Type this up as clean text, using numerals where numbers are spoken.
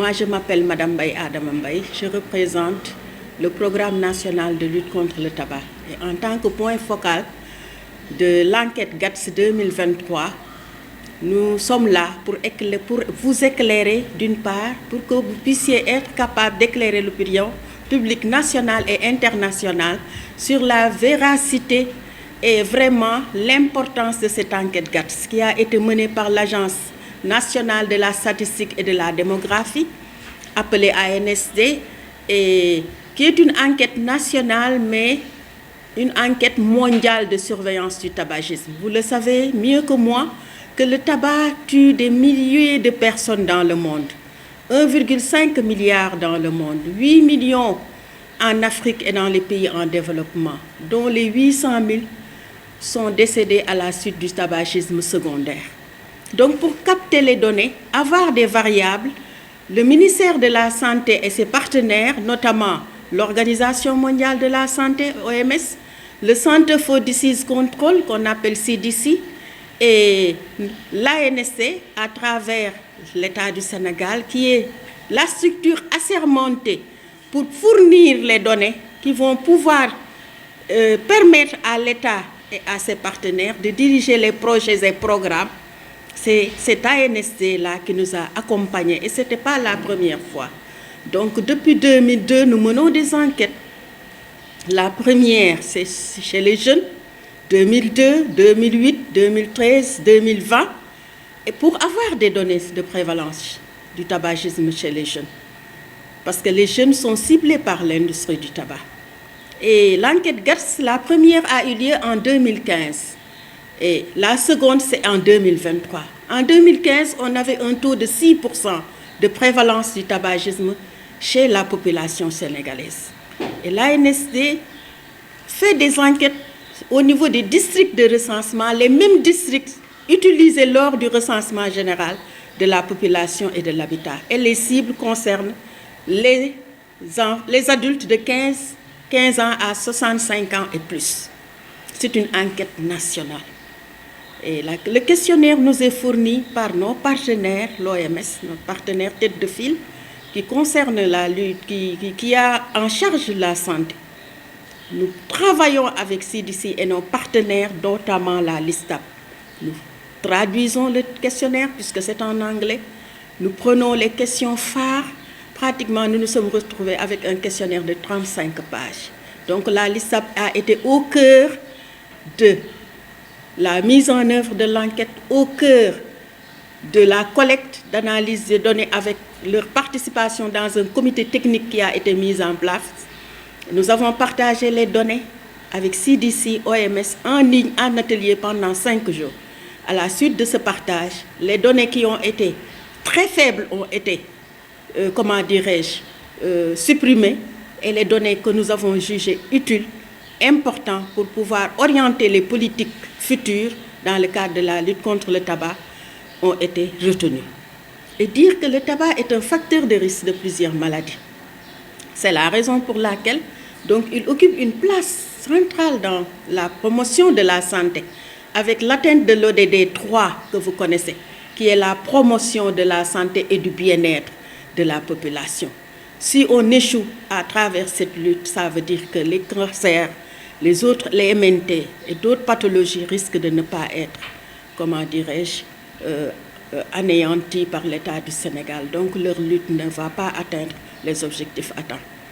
Moi, je m'appelle Madame Baye Adama Mbaye. Je représente le programme national de lutte contre le tabac. Et en tant que point focal de l'enquête GATS 2023, nous sommes là pour vous éclairer d'une part, pour que vous puissiez être capable d'éclairer l'opinion publique nationale et internationale sur la véracité et vraiment l'importance de cette enquête GATS qui a été menée par l'Agence nationale de la statistique et de la démographie, appelée ANSD, et qui est une enquête nationale, mais une enquête mondiale de surveillance du tabagisme. Vous le savez mieux que moi que le tabac tue des milliers de personnes dans le monde. 1,5 milliard dans le monde, 8 millions en Afrique et dans les pays en développement, dont les 800 000 sont décédés à la suite du tabagisme secondaire. Donc pour capter les données, avoir des variables, le ministère de la Santé et ses partenaires, notamment l'Organisation mondiale de la santé, OMS, le Center for Disease Control, qu'on appelle CDC, et l'ANSD, à travers l'État du Sénégal, qui est la structure assermentée pour fournir les données qui vont pouvoir permettre à l'État et à ses partenaires de diriger les projets et programmes. C'est cet ANSD-là qui nous a accompagnés et ce n'était pas la première fois. Donc depuis 2002, nous menons des enquêtes. La première, c'est chez les jeunes, 2002, 2008, 2013, 2020, et pour avoir des données de prévalence du tabagisme chez les jeunes. Parce que les jeunes sont ciblés par l'industrie du tabac. Et l'enquête GATS, la première a eu lieu en 2015. Et la seconde, c'est en 2023. En 2015, on avait un taux de 6% de prévalence du tabagisme chez la population sénégalaise. Et l'ANSD fait des enquêtes au niveau des districts de recensement, les mêmes districts utilisés lors du recensement général de la population et de l'habitat. Et les cibles concernent les adultes de 15 ans à 65 ans et plus. C'est une enquête nationale. Et le questionnaire nous est fourni par nos partenaires, l'OMS, notre partenaire tête de file, qui concerne la lutte, qui a en charge la santé. Nous travaillons avec CDC et nos partenaires, notamment la LISTAB. Nous traduisons le questionnaire puisque c'est en anglais. Nous prenons les questions phares. Pratiquement, nous nous sommes retrouvés avec un questionnaire de 35 pages. Donc la LISTAB a été au cœur de la mise en œuvre de l'enquête, au cœur de la collecte, d'analyse des données avec leur participation dans un comité technique qui a été mis en place. Nous avons partagé les données avec CDC, OMS en ligne, en atelier pendant 5 jours. À la suite de ce partage, les données qui ont été très faibles ont été, supprimées, et les données que nous avons jugées utiles, importantes pour pouvoir orienter les politiques futures dans le cadre de la lutte contre le tabac, ont été retenues. Et dire que le tabac est un facteur de risque de plusieurs maladies. C'est la raison pour laquelle donc, il occupe une place centrale dans la promotion de la santé, avec l'atteinte de l'ODD 3 que vous connaissez, qui est la promotion de la santé et du bien-être de la population. Si on échoue à travers cette lutte, ça veut dire que les cancers, les MNT et d'autres pathologies risquent de ne pas être, anéantis par l'État du Sénégal. Donc leur lutte ne va pas atteindre les objectifs atteints.